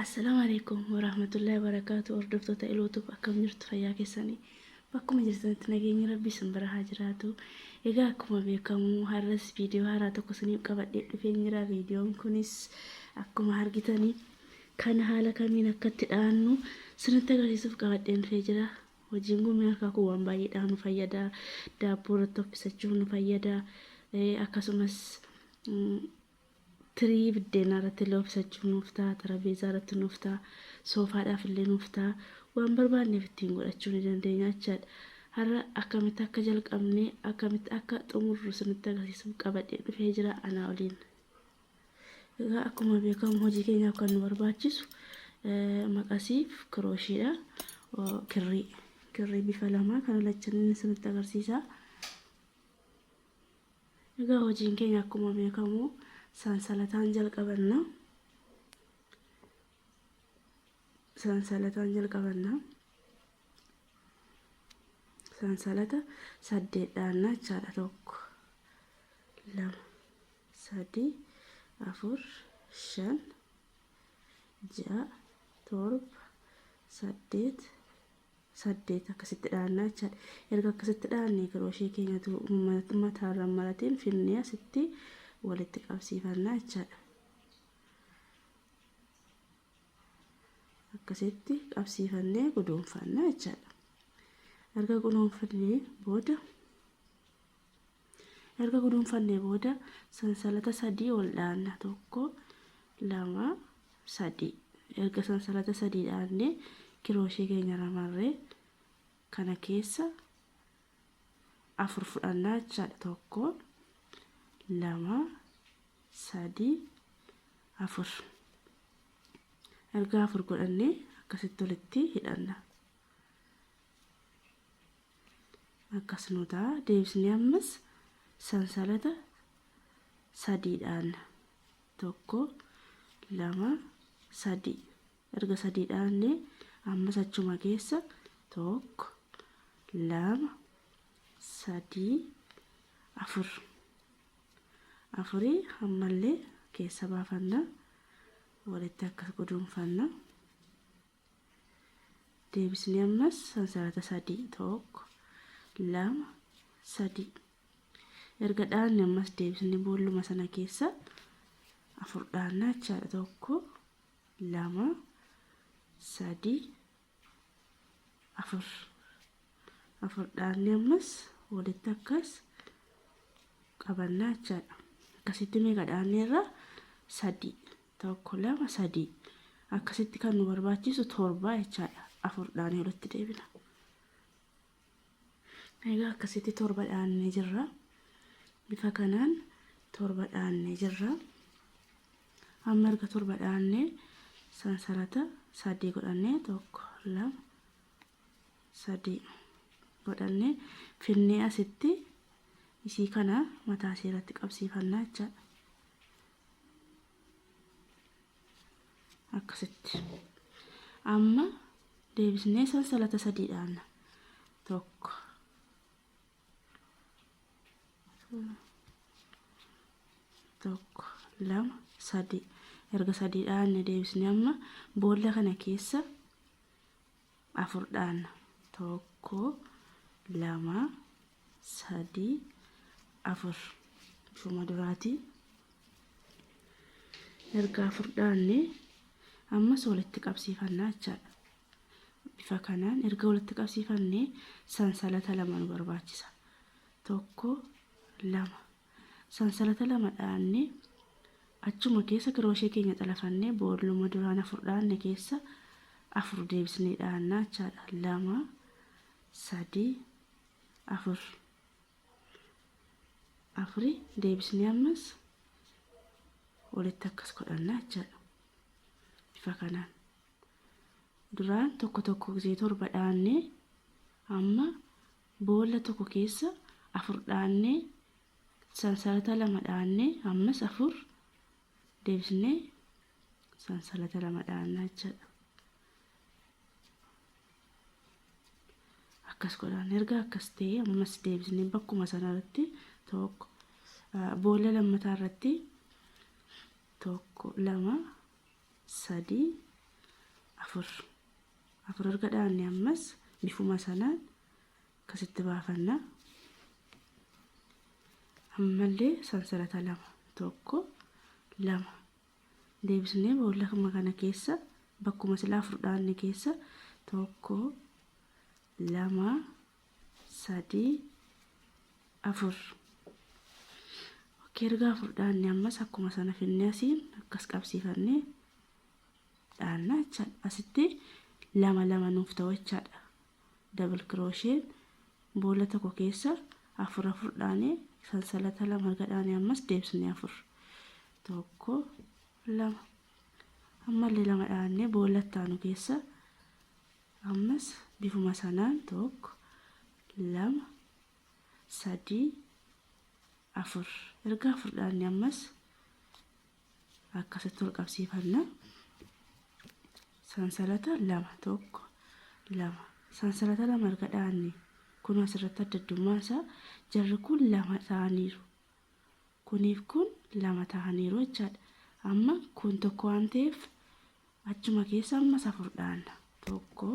Assalamu alaikum warahmatullahi wabarakatuh. Hordoftoota ilootuuf akkam jirtu fayyaa keessanii bakkuma jirtanitti nageenyi rabbii isin bira haa jiraatu. Egaa akkuma beekamu har'as viidiyoo haaraa tokko isiniif qabadhee dhufee jira. Viidiyoon kunis akkuma argitanii kan haala kamiin akka itti dhaannu isinitti agarsiisuuf qabadhee dhufee jira. Hojiin kun akka waan baay'eedhaan nu fayyada. Daabboo irratti hojjechuuf nu fayyada. Akkasumas tirii biddeen irratti illee hojjechuuf nuuf ta'a, xarabeezaa irratti nuuf ta'a, soofaadhaaf illee nuuf ta'a. Waan barbaanneef ittiin godhachuu ni dandeenya jechaadha. Har'a akkamitti akka jalqabnee akkamitti akka xumurru isinitti agarsiisuuf qabadhee dhufee jira anaa waliin. Egaa akkuma beekamu hojii keenyaaf kan nu barbaachisu maqasiif kirooshiidha. Kirrii bifa lamaa kan lachaniin isinitti agarsiisa. Egaa hojiin keenya akkuma beekamu sansalataan jalqabanna. Sansalata 8 dhaannaa jechaadha. 1 2 3 4 5 6 7 8 akkasitti dhaannaa jechaadha. Erga akkasitti dhaannee kirooshii keenyatu mataarraan maratiin finnee asitti walitti qabsiifannaa jechaadha. Akkasitti qabsiifannee guduunfannaa jechaadha. Erga guduunfannee booda sansalata 3 ol dhaanna. 1 2 3. Erga sansalata 3 dhaannee kirooshii keenya ramarree kana keessa 4 fudhannaa jechaadha. 1 2 3 4. Erga 4 godhannee akkasitti walitti hidhanna. Akkas nu ta'a. Deebisnee ammas sansalata 3 dhaanna. 1 2 3. Erga 3 dhaannee ammas achuma keessa 1 2 3 4. 4 ammallee keessa baafanna. Walitti akkas guduunfanna. Deebisnee ammas sansalata 3 1 2 3. Erga dhaanne ammas deebisnee boolluma sana keessa 4 dhaannaa jechaadha. 1 2 3 4. 4 dhaannee ammas walitti akkas qabannaa jechaadha. Akkasitti meeqa dhaanneerra 3 1 2 3. Akkasitti kan nu barbaachisu 7 jechaadha. 4 dhaanee walitti deebina. Egaa akkasitti 7 dhaannee jirra. Bifa kanaan 7 dhaannee jirra. Amma erga 7 dhaannee sansalata 3 godhannee 1 2 3 godhannee finnee asitti isii kana mataa isheerratti qabsiifannaa jechaadha. Akkasitti. Amma deebisnee sansalata 3 dhaanna. 1 2 3. Erga 3 dhaanne deebisnee amma boolla kana keessa 4 dhaanna. 1 2 3 4. Bifuma duraati. Erga 4 dhaanne ammas walitti qabsiifannaa jechaadha. Bifa kanaan erga walitti qabsiifannee sansalata 2 nu barbaachisa. 1 2. Sansalata 2 dhaannee achuma keessa kirooshii keenya xalafannee boolluma duraan 4 dhaanne keessa 4 deebisnee dhaannaa jechaadha. 2 3 4. 4 deebisnee ammas walitti akkas godhannaa jechaadha. Bifa kanaan duraan tokko gisee 7 dhaannee amma boolla tokko keessa 4 dhaannee sansalata 2 dhaannee ammas 4 deebisnee sansalata 2 dhaannaa jechaadha. Akkas godhan erga akkas ta'e ammas deebisnee bakkuma sanarratti tokko boolla lammataa irratti 1 2 3 afur erga dhaanne ammas bifuma sanaan akkasitti baafanna. ammallee sansalata 2 1 2 deebisnee boolla kana keessa bakkuma silaa 4 dhaanne keessa 1 2 3 4 erga 4 dhaanne ammas akkuma sana finnee asiin akkas qabsiifannee dhaanna jechaadha. asitti 2 nuuf ta'u jechaadha. double crochet boolla tokko keessa 4 dhaanee sansalata 2 erga dhaanne ammas deebisnee 4 1 2 ammallee 2 dhaanne boolla taanu keessa ammas bifuma sanaan 1 2 3 4 erga 4 dhaanne ammas akkasitti ol qabsiifanna. sansalata 2 1 2 sansalata 2 erga dhaanne kun asirratti addummaan isaa jarri kun 2 ta'aniiru, kuniif kun 2 ta'aniiru jechaadha. amma kun tokko waan ta'eef achuma keessa ammas 4 dhaanna 1 2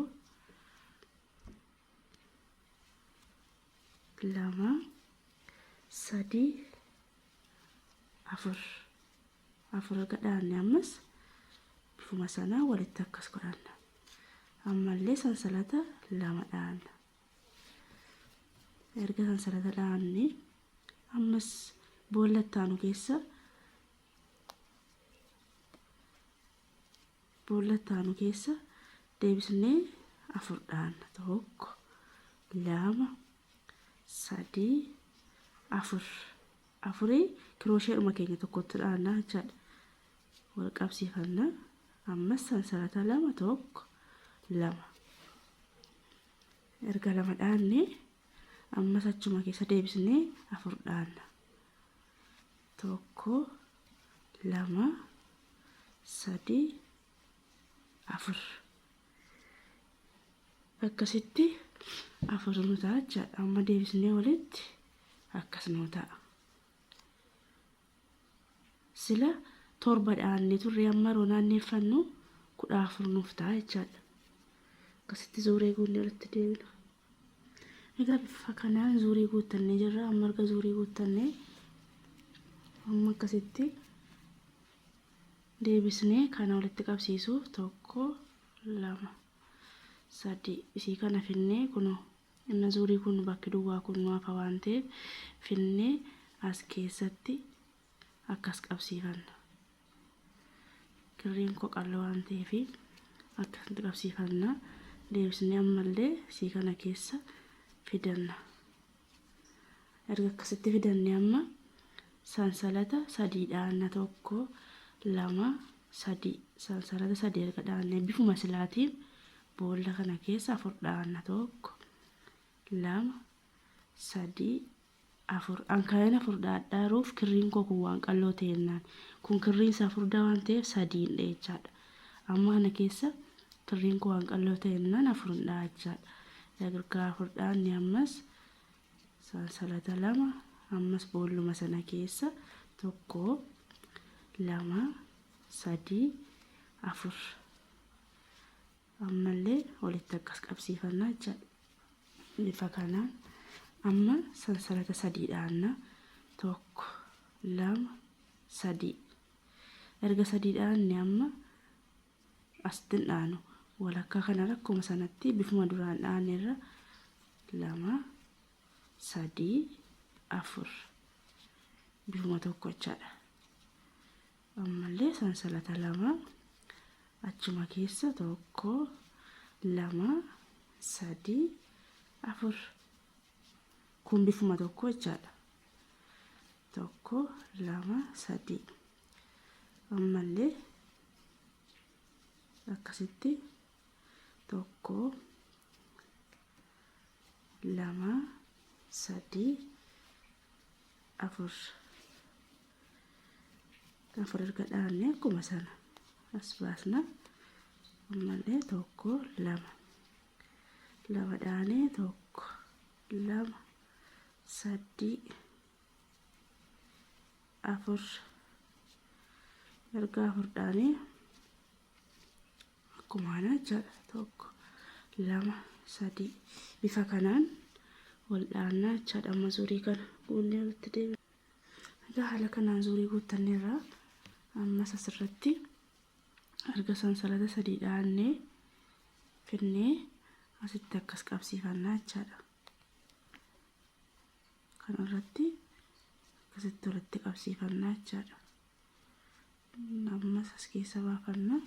3 4 erga dhaanne ammas bifuma sanaa walitti akkas godhanna. ammallee sansalata 2 dhaanna. erga sansalata dhaanne ammas boolla taanu keessa deebisnee 4 dhaanna 1 2 3 4 kiroosheedhuma keenya tokkotti dhaanna jechaadha. wal qabsiifanna. ammas sansalata 2 1 2 erga 2 dhaanne ammas achuma keessa deebisnee 4 dhaanna 1 2 3 4 akkasitti 4 nu ta'a jechaadha. amma deebisnee walitti akkas nu ta'a. sila 7 dhaanne turre amma yeroo naanneeffannu 14 nuuf ta'a jechaadha. akkasitti zuuree guunnee walitti deebina. egaa bifa kanaan zuurii guuttannee jirra. amma erga zuurii guuttannee amma akkasitti deebisnee kana walitti qabsiisu 1 2 3 isii kana finnee kunoo inna zuurii kun bakki duwwaa kun nuuf waan ta'eef finnee as keessatti akkas qabsiifanna. kirriin qaqal'oo waan ta'eef akkasitti qabsiifanna. deebisnee ammallee isii kana keessa fidanna. erga akkasitti fidannee amma sansalata 3 dhaanna 1 2 3 sansalata 3 erga dhaanne bifuma silaatiin boolla kana keessa 4 dhaanna 1 2 3 4 ankaayina 4 dhaadhaaruuf kirriin koo kun waan qalloo ta'ennaan kun kirriin isaa 4 waan ta'eef 3 jechaadha. amma kana keessa kirriin koo waan qalloo ta'ennaan 4 jechaadha. erga 4 dhaanne ammas sansalata 2 ammas boolluma sana keessa 1 2 3 4 ammallee walitti akkas qabsiifannaa jechaadha. bifa kanaan amma sansalata 3 dhaanna 1 2 3 erga 3 dhaanne amma astin dhaanu walakkaa kana akkuma sanatti bifuma duraan dhaanerra 2 3 4 bifuma tokko jechaadha. ammallee sansalata 2 achuma keessa 1 2 3 4 kun bifuma tokko jechaadha. 1 2 3 ammallee akkasitti 1 2 3 4 erga dhaanne akkuma sana as baasna. ammallee 1 2 dhaanne 1 2 3 4 erga 4 dhaanne akkuma kana jechaadha. Tokko lama sadii bifa kanaan wal dhaannaa jechaadha. Amma zuurii kana guunnee walitti deebina. Egaa haala kanaan zuurii guutanneerra ammas asirratti erga sansalata sadii dhaannee finnee asitti akkas qabsiifannaa jechaadha. Kanarratti akkasitti walitti qabsiifannaa jechaadha. Ammas as keessa baafannaa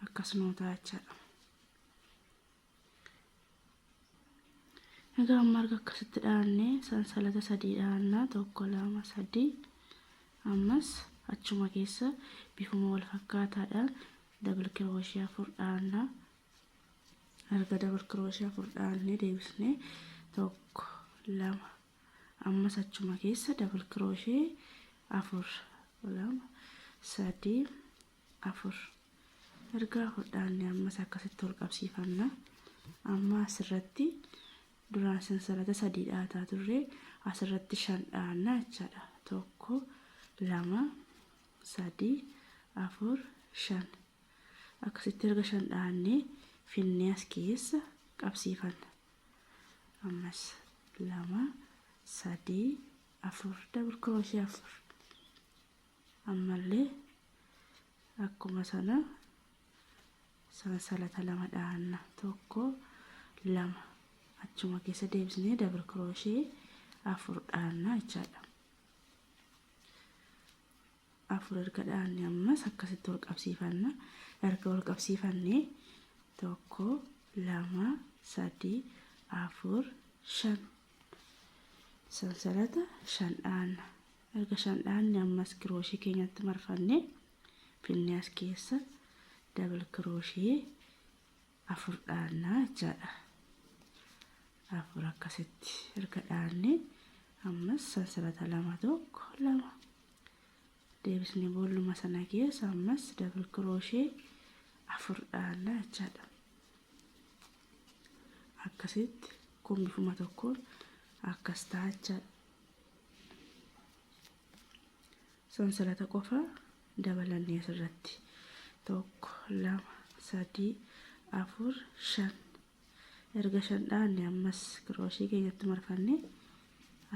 akkas nootaa jechaadha. Egaa amma erga akkasitti dhaannee sansalata sadii dhaannaa tokko lama sadii ammas achuma keessa bifuma wal fakkaataadhaan double crochet 4 dhaannaa. Erga double crochet 4 dhaannee deebisnee tokko lama ammas achuma keessa double crochet 4 lama sadii 4 erga 4 dhaannee ammas akkasitti wal qabsiifannaa. Amma asirratti duraan sansalata sadii dhaataa turre asirratti 5 dhaannaa jechaadha. Tokko lama sadii 4 5 akkasitti erga 5 dhaannee finnee as keessa qabsiifanna. Ammas lama sadii 4 double crochet 4 ammallee akkuma sana sansalata lama dhaanna. Tokko lama achuma keessa deebisnee double crochet 4 dhaannaa jechaadha. 4 erga dhaannee ammas akkasitti wal qabsiifanna. Erga wal qabsiifannee tokko lama sadii 4 5 sansalata 5 dhaanna. Erga 5 dhaannee ammas crochet keenyatti marfannee finnee as keessa double crochet 4 dhaannaa jechaadha. 4 akkasitti erga dhaannee ammas sansalata lama tokko lama deebisnee boolluma sana keessa ammas double crochet 4 dhaannaa jechaadha. Akkasitti kun bifuma tokkoon akkas ta'a jechaadha. Sansalata qofa dabalannee asirratti tokko lama sadii 4 5 erga 5 dhaannee ammas crochet keenyatti marfannee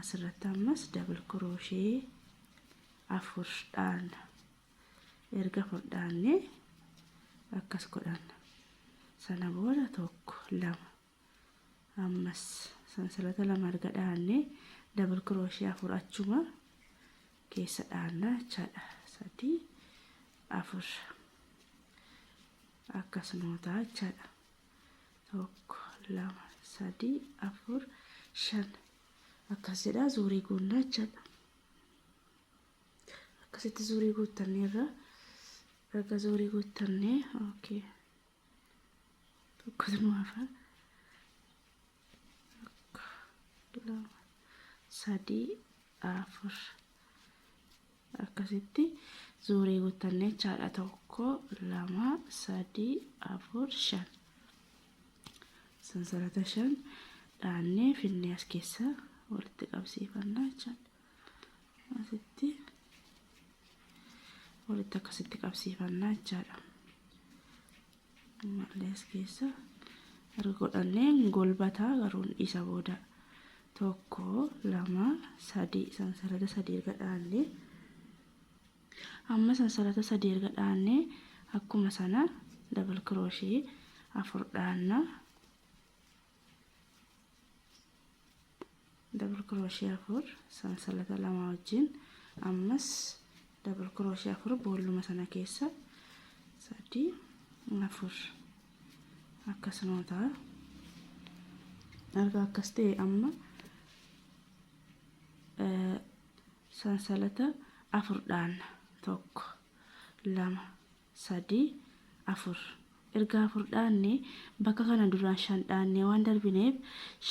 asirratti ammas double crochet 4 dhaanna. Erga 4 dhaannee akkas godhanna. Sana booda tokko lama ammas sansalata lama erga dhaannee double crochet 4 achuma keessa dhaannaa jechaadha. Sadii 4 akkas nootaa jechaadha. Tokko lama sadii 4 5 akkas jedha zuurii guunnaa jechaadha. Akkasitti zuurii guuttanneerra erga zuurii guuttannee okay tokko nuufa lama sadii 4 akkasitti zuurii guuttannee jechaadha. Tokko lama sadii 4 5 sansalata 5 dhaannee finnee as keessa walitti qabsiifannaa jechaadha. Asitti walitti akkasitti qabsiifannaa jechaadha. Ammallee as keessa erga godhannee golbataa garuu isa booda tokko lama sadii sansalata sadii erga dhaannee amma sansalata sadii erga dhaannee akkuma sana double crochet 4 dhaannaa. Double crochet 4 sansalata lama wajjin ammas double crochet 4 boolluma sana keessa sadii 4 akkasuma ta'a. Erga akkas ta'e amma sansalata 4 dhaanna. Tokko lama sadii 4 erga 4 dhaannee bakka kana duraan 5 dhaannee waan darbineef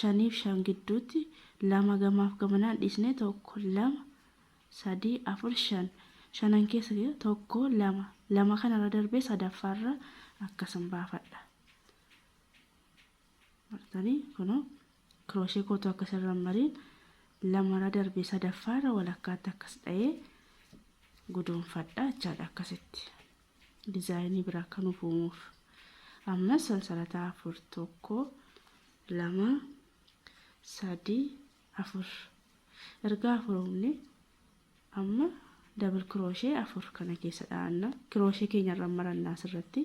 5 fi 5 gidduutti lama gamaaf gamanaan dhiisnee tokko lama sadii 4 5 shanan keessa tokko lama kanarra darbee sadaffaarra akkasan baafadha. Martanii kunoo crochet kootu akkasirra mariin lamarra darbee sadaffaarra walakkaatti akkas dha'ee guduunfadha jechaadha. Akkasitti dizaayinii biraa kan uumuuf. Amma sansalata 4 tokko 2 3 4 erga 4 amma double crochet 4 kana keessa dhaanna crochet keenya irra marannaa asirratti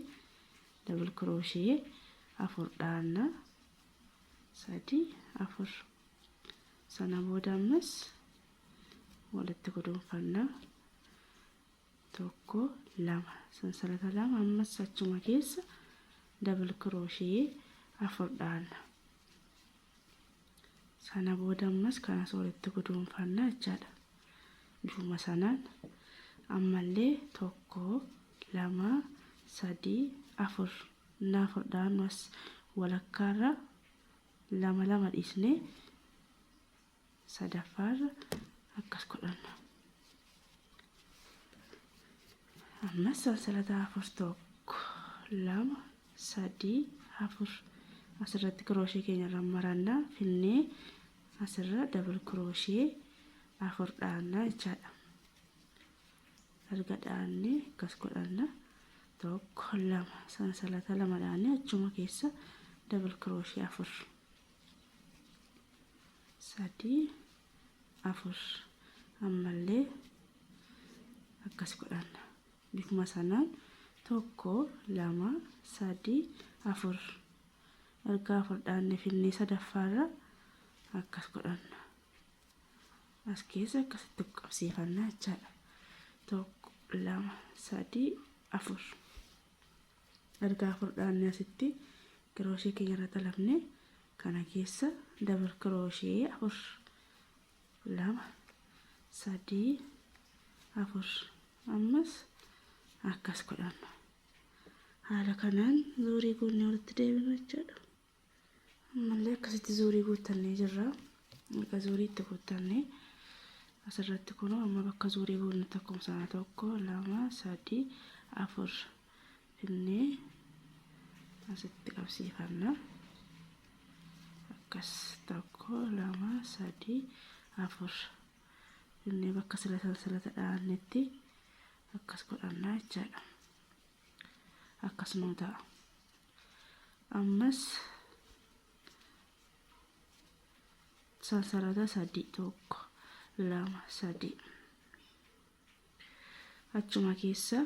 double crochet 4 dhaanna 3 4 sana booda ammas walitti godonfanna tokko 2 sansalata 2 ammas achuma keessa double crochet 4 dhaanna sana booda ammas kanas walitti godonfanna jechaadha. Bifuma sanaan ammallee tokko 2 3 4 naaf dhaanus walakkaarra 2 2 dhiisne sadaffaarra akkas godhanna. Ammas sansalata 4 tokko 2 3 4 asirratti crochet keenya irra maranna finnee asirra double crochet 4 dhaanna jechaadha. Erga dhaanne akkas godhanna tokko 2 sansalata 2 dhaanne achuma keessa double crochet 4 3 4 ammallee akkas godhanna. Bifuma sanaan tokko 2 3 4 erga 4 dhaanne finnee sadaffaarra akkas godhanna. As keessa akkasitti qabsiifanna jechaadha. Tokko 2 3 4 erga 4 dhaanne asitti crochet keenya irra talafne kana keessa double crochet 4 2 3 4 ammas akkas godhanna. Haala kanaan zuurii goonee walitti deebina jechaadha. Ammallee akkasitti zuurii guuttannee jirra. Erga zuurii itti guuttannee asirratti kun amma bakka zuurii goone tokko sana tokko 2 3 4 finnee asitti qabsiifanna. Akkas tokko 2 3 4 finnee bakka sansalata dhaannetti akkas godhanna jechaadha. Akkasuma ta'a. Ammas sansalata 3 tokko 2 3 achuma keessa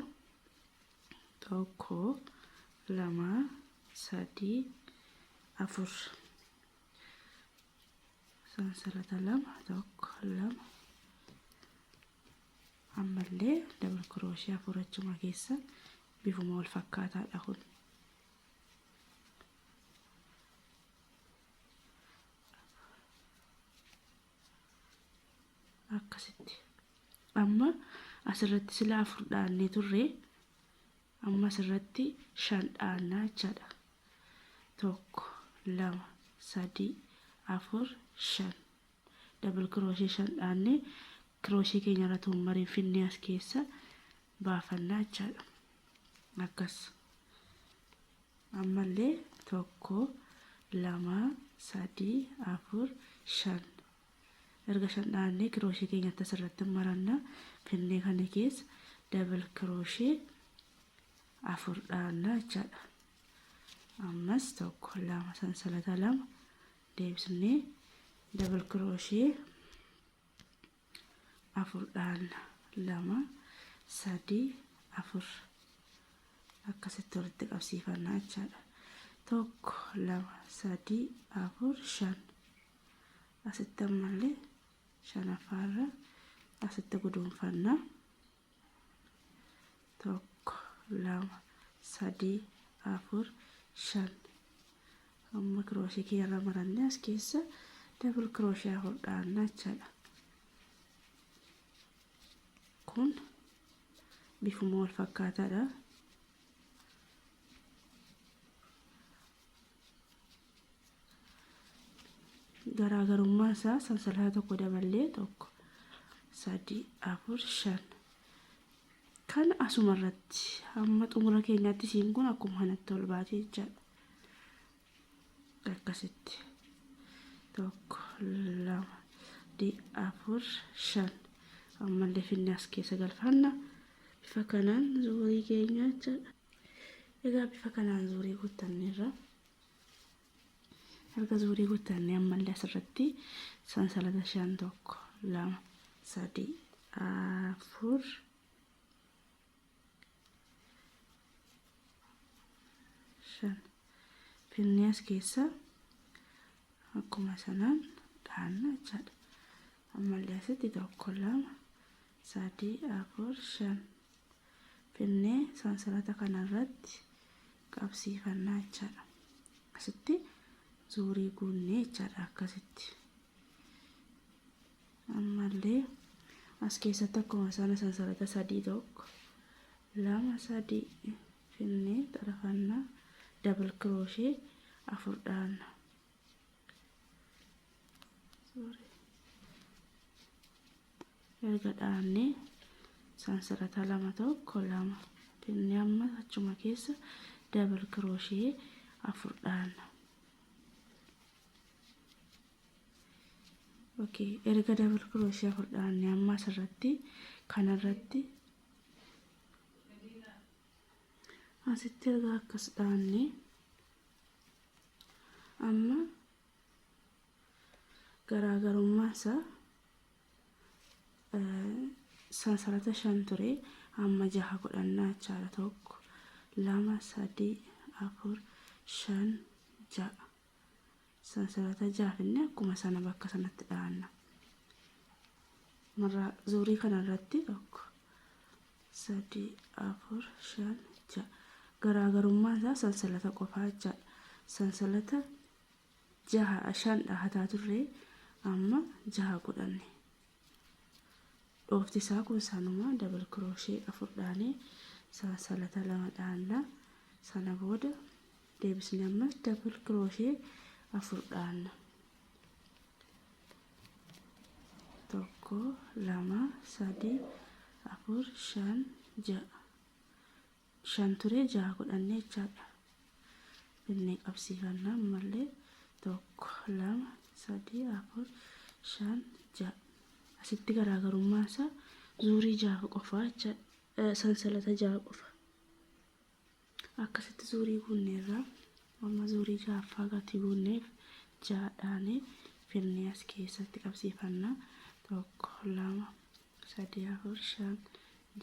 tokko 2 3 4 sansalata 2 tokko 2 ammallee double crochet 4 achuma keessa bifuma wal fakkaataadha kun. Akkasitti amma asirratti sila 4 dhaannee turre amma asirratti 5 dhaannaa jechaadha. Tokko 2 3 4 5 double crochet 5 dhaannee crochet keenya irra tummaree finnee as keessa baafannaa jechaadha. Akkas ammallee tokko 2 3 4 5 erga 5 dhaannee crochet keenya asirratti maranna finnee kana keessa double crochet 4 dhaannaa jechaadha. Ammas tokko 2 sansalata 2 deebisnee double crochet 4 dhaanna 2 3 4 akkasitti walitti qabsiifannaa jechaadha. Tokko 2 3 4 5 asitti ammallee 5ffaarra asitti godonfanna. Tokko 2 3 4 5 amma crochet keenya irra marannee as keessa double crochet 4 dhaanna jechaadha. Kun bifuma wal fakkaataadha. Garaagarummaan isaa sansalata tokko daballee tokko 3 4 5 kan asuma irratti amma xumura keenyaatti siin kun akkuma kanatti ol baatee jechaadha. Akkasitti tokko 2 4 5 ammallee finnee as keessa galfanna bifa kanaan zuurii keenya jechuudha. Egaa bifa kanaan zuurii guutanneerra. Erga zuurii guutannee ammallee asirratti sansalata 5 1 2 3 4 5 finnee as keessa akkuma sanaan dhaanna jechuudha. Ammallee asitti 1 2 3 4 5 finnee sansalata kanarratti qabsiifannaa jechuudha. Asitti zuurii guunnee jechuudha akkasitti. Ammallee as keessatti akkuma sana sansalata 3 1 2 3 finnee xarafannaa double crochet 4 dhaanna. Erga dhaannee sansalata 2 1 2 finnee amma achuma keessa double crochet 4 dhaanna. Okay, erga double crochet 4 dhaannee amma asirratti kanarratti asitti erga akkas dhaannee amma garaagarummaa isaa sansalata 5 ture amma 6 godhannaa jechaadha. 1 2 3 4 5 6 sansalata 6 finnee akkuma sana bakka sanatti dhaanna. Marra zuurii kanarratti 1 3 4 5 6 garaagarummaa isaa sansalata qofaa jechaadha. Sansalata 6 5 dhahataa turre amma 6 godhanne. Dhoofti isaa kun sanuma double crochet 4 dhaanee sansalata 2 dhaanna. Sana booda deebisnee ammas double crochet 4 dhaanna. 1 2 3 4 5 6 5 ture 6 godhannee jechaadha. Finnee qabsiifannaa ammallee 1 2 3 4 5 6 asitti garaagarummaa isaa zuurii 6 qofaa jechaadha. Sansalata 6 qofa. Akkasitti zuurii guunneerra amma zuurii 6ffaa gati guunneef 6 dhaanee finnee as keessatti qabsiifannaa 1 2 3 4 5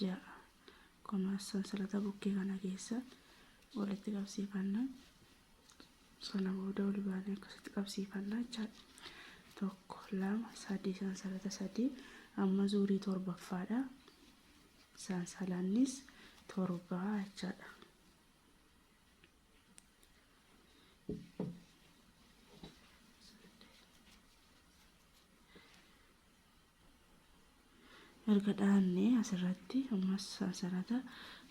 6 kunuunsa sansalata bukkee kana keessa walitti qabsiifannaa. Sana booda ol baanee akkasitti qabsiifannaa jechaadha. 1 2 3 sansalata 3 amma zuurii 7ffaadha. Sansalannis 7 jechaadha. Erga dhaannee asirratti ammas sansalata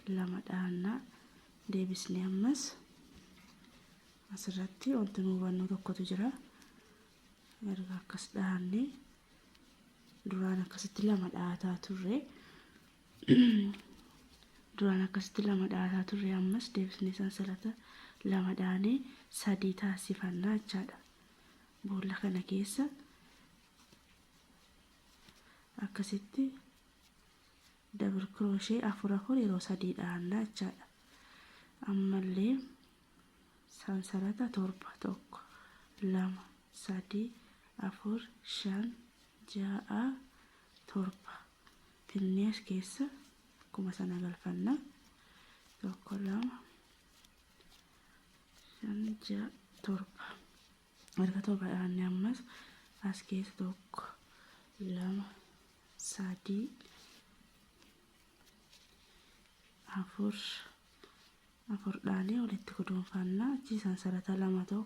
2 dhaannaa. Deebisnee ammas asirratti wanti nu hubannu tokkotu jira. Erga akkas dhaannee duraan akkasitti 2 dhaataa turre ammas deebisnee sansalata 2 dhaanee 3 taasifannaa jechaadha. Boolla kana keessa akkasitti double crochet 4 4 yeroo 3 dhaannaa jechaadha. Ammallee sansalata 7 1 2 3 4 5 6 7 finnee as keessa akkuma sana galfannaa 1 2 5 6 7 erga 7 dhaannee ammas as keessa 1 2 3 4 dhaanee walitti kuduunfannaa. Achi sansalata 2 1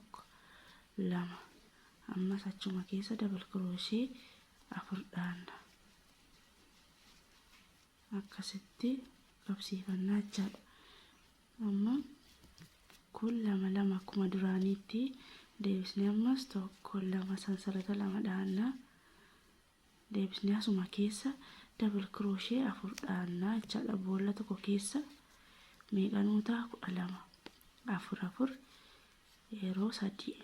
2 ammas achuma keessa double crochet 4 dhaanna. Akkasitti qabsiifannaa jechaadha. Amma kun 2 2 akkuma duraaniitti deebisnee ammas 1 2 sansalata 2 dhaannaa. Deebisnee asuma keessa double crochet 4 dhaannaa jechaadha. Boolla tokko keessa meeqanuu ta'a 12 4 4 yeroo 3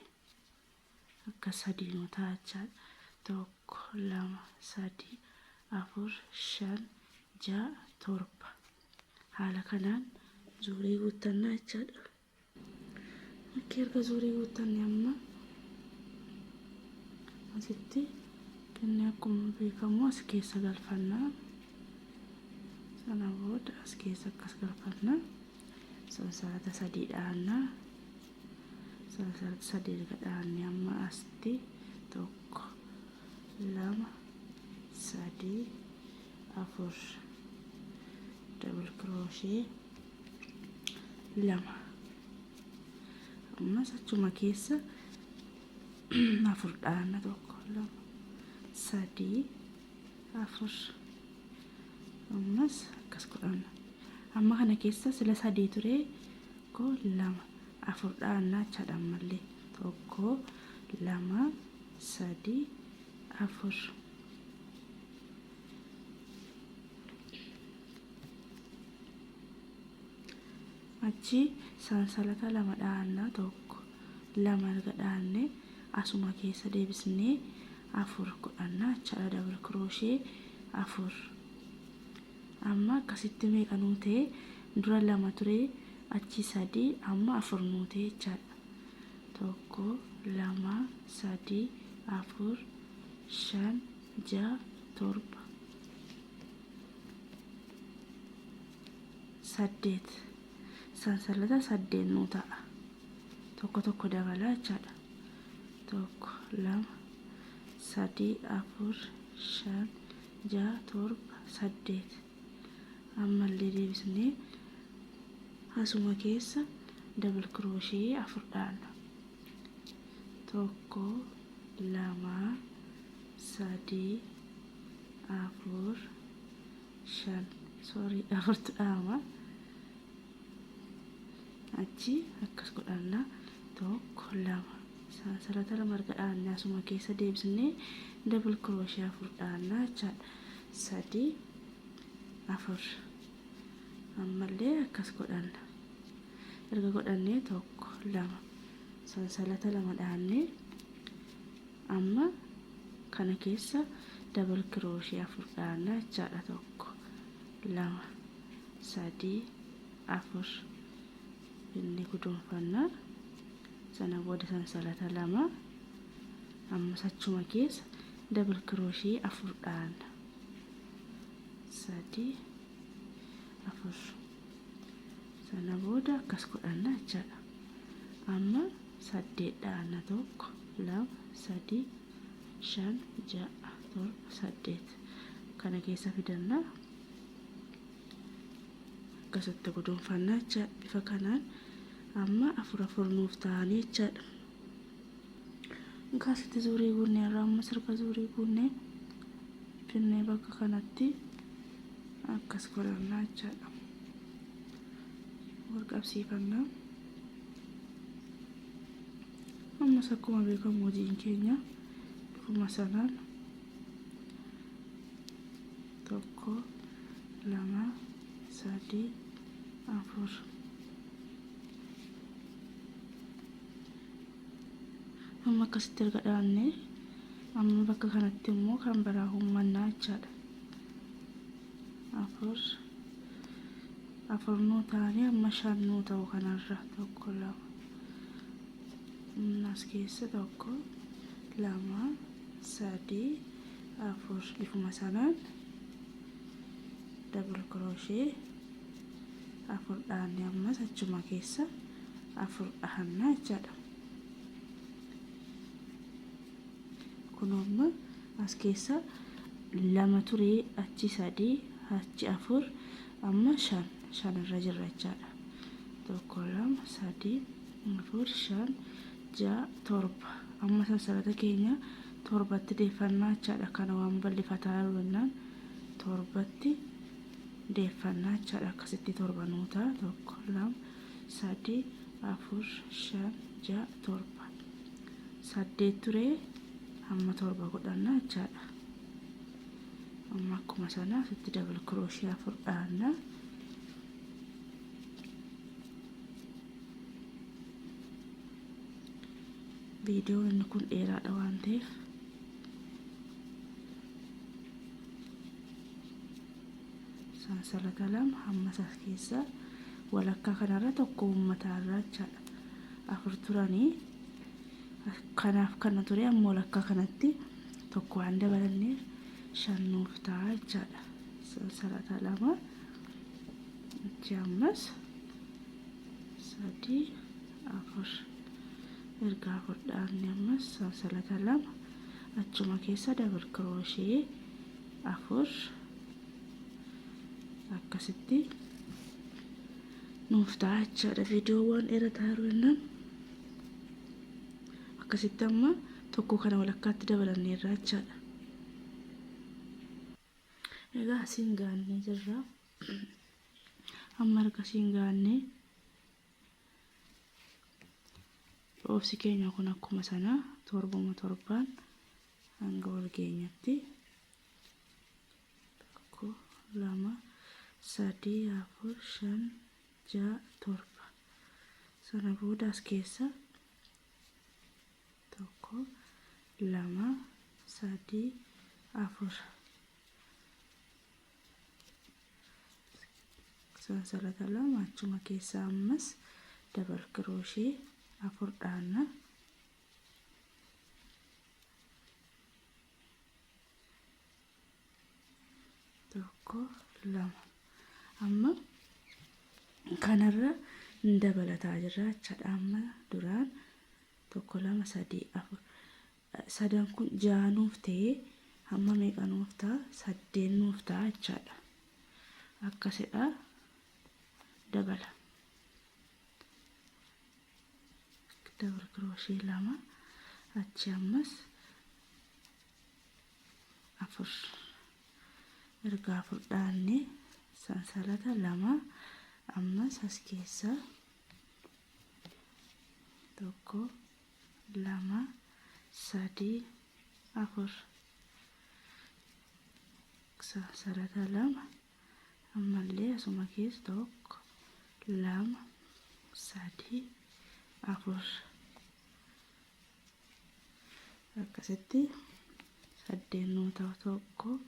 akka 3 nu ta'a jechaadha. 1 2 3 4 5 6 7 haala kanaan zuurii guuttannaa jechaadha. Akka erga zuurii guuttanne amma asitti kenne akkuma beekamu as keessa galfannaa. Sana booda as keessa akkas galfannaa. Sansalata sadii dhaannaa. Sansalata sadii erga dhaanne amma asitti tokko, lama, sadii, afur, double crochet lama. Ammas achuma keessa afur dhaanna tokko, lama, sadii, afur. Ammas akkas godhanna. Amma kana keessa sila sadii ture ko lama afur dhaannaa jechaadha. Ammallee tokko, lama, sadii, afur. Achi sansalata lama dhaannaa tokko, lama erga dhaanne asuma keessa deebisnee afur godhannaa jechaadha. Double crochet afur. Amma akkasitti meeqa nuu ta'e? Dura lama ture achi sadii amma afur nuu ta'e jechaadha. Tokko, lama, sadii, afur, shan, ja'a, torba, saddeet. Sansalata saddeet nuu ta'a. Tokko tokko dabalaa jechaadha. Tokko, lama, sadii, afur, shan, ja'a, torba, saddeet. Ammallee deebisnee asuma keessa double crochet afur dhaanna. Tokko, lama, sadii, afur, shan. Afurtu dhaama. Achi akkas godhanna. Tokko, lama. Sansalata lama erga dhaanne asuma keessa deebisnee double crochet afur dhaanna jechaadha. Sadii, afur. Ammallee akkas godhanna. Erga godhannee tokko, lama. Sansalata lama dhaanne amma kana keessa double crochet afur dhaanna jechaadha. Tokko, lama, sadii, afur. Inni guduunfannaa. Sana booda sansalata lama ammas achuma keessa double crochet afur dhaanna. Sadii, afur. Sana booda akkas godhanna jechaadha. Amma saddeet dhaanna. Tokko, lama, sadii, shan, ja'a, torba, saddeet. Kana keessa fidanna. Akkasitti guduunfannaa jechaadha. Bifa kanaan amma afur afur nuuf ta'anii jechaadha. Akkasitti zuurii guunnee irraa amma sirka zuurii guunnee finnee bakka kanatti akkas godhannaa jechaadha. Wal qabsiifannaa. Ammas akkuma beekamu hojiin keenya bifuma sanaan tokko, lama, sadii, afur. Amma akkasitti erga dhaanne amma bakka kanatti immoo kan biraa uummannaa jechaadha. Afur nuu ta'anii amma shan nuu ta'u kanarra. Tokko, lama. As keessa tokko, lama, sadii, afur. Bifuma sanaan double crochet afur dhaanne ammas achuma keessa afur dhahannaa jechaadha. Kun amma as keessa lama ture achi sadii achi afur amma shan irra jirra jechaadha. Tokko, lama, sadii, afur, shan, ja'a, torba. Amma sansalata keenya torbatti deeffannaa jechaadha. Kana waan bal'ifataa jennaan torbatti deeffannaa jechaadha. Akkasitti torba nuu ta'a. Tokko, lama, sadii, afur, shan, ja'a, torba. Saddeet ture amma torba godhannaa jechaadha. Amma akkuma sana asitti double crochet afur dhaanna. Viidiyoon inni kun dheeraadha waan ta'eef sansalata lama ammas as keessa walakkaa kanarra tokko uummatarraa jechaadha. Afur turanii kanaaf kana ture ammoo walakkaa kanatti tokko waan dabalanneef 5 nuuf ta'a jechaadha. Sansalata lama achi ammas 3 4 erga fudhanne ammas sansalata lama achuma keessa double crochet 4 akkasitti nuuf ta'a jechaadha. Viidiyoowwan dheerataa jiran akkasitti amma tokko kana walakkaatti dabalanneerra jechaadha. Egaa asiin gaannee jirra. Amma erga asiin gaannee obsi keenya kun akkuma sana torbuma torbaan hanga wal geenyatti 1 2 3 4 5 6 7 sana booda as keessa 1 2 3 4 sansalata lama achuma keessa ammas double crochet 4 dhaanna. Tokko lama amma kanarra dabalataa jirra jechaadha. Amma duraan 1 2 3 4 sadan kun 6 nuuf ta'e amma meeqa nuuf ta'a? 8 nuuf ta'a jechaadha. Akkasidha dabala. Double crochet lama achi ammas 4 erga 4 dhaanne sansalata lama ammas as keessa 1 2 3 4 sansalata lama ammallee asuma keessa 1 2 3 4 akkasitti 8 nuu ta'u 1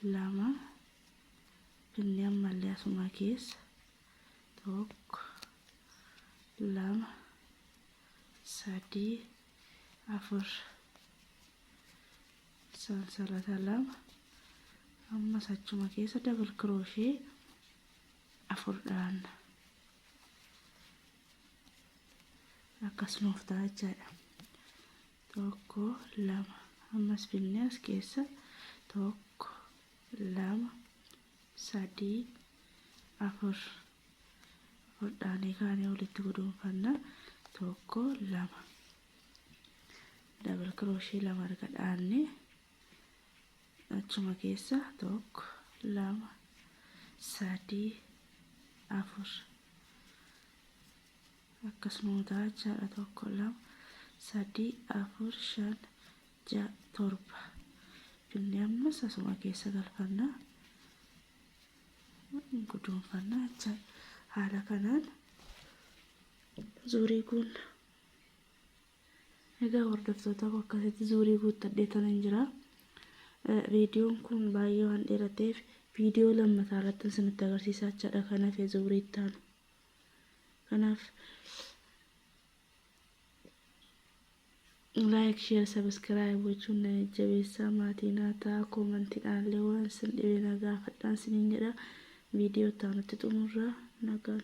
2 finni ammallee asuma keessa 1 2 3 4 sansalata lama ammas achuma keessa double crochet 4 dhaanna. Akkas nuuf ta'a jechaadha. 1 2 ammas finni as keessa 1 2 3 4 dhaanee kaanee walitti guduunfanna 1 2 double crochet lama erga dhaanne achuma keessa 1 2 3 4 akkas nuu ta'a jechaadha. 1 2 3 4 5 6 7 finni ammas asuma keessa galfanna guduunfanna jechaadha. Haala kanaan zuurii kun egaa hordoftoota akkasitti zuurii guuttadheetan jira. Viidiyoon kun baay'ee waan dheerateef viidiyoo lammataa irratti isinitti agarsiisaa jechaadha. Kanaaf zuurii ittaanu kanaaf like share subscribe gochuun na jajjabeessaa. Maatii naa ta'a. Koomentiidhaan illee waan isin dhibe na gaafadhaan isiniin jedha. Viidiyoo itti aanutti xumurra nagaan.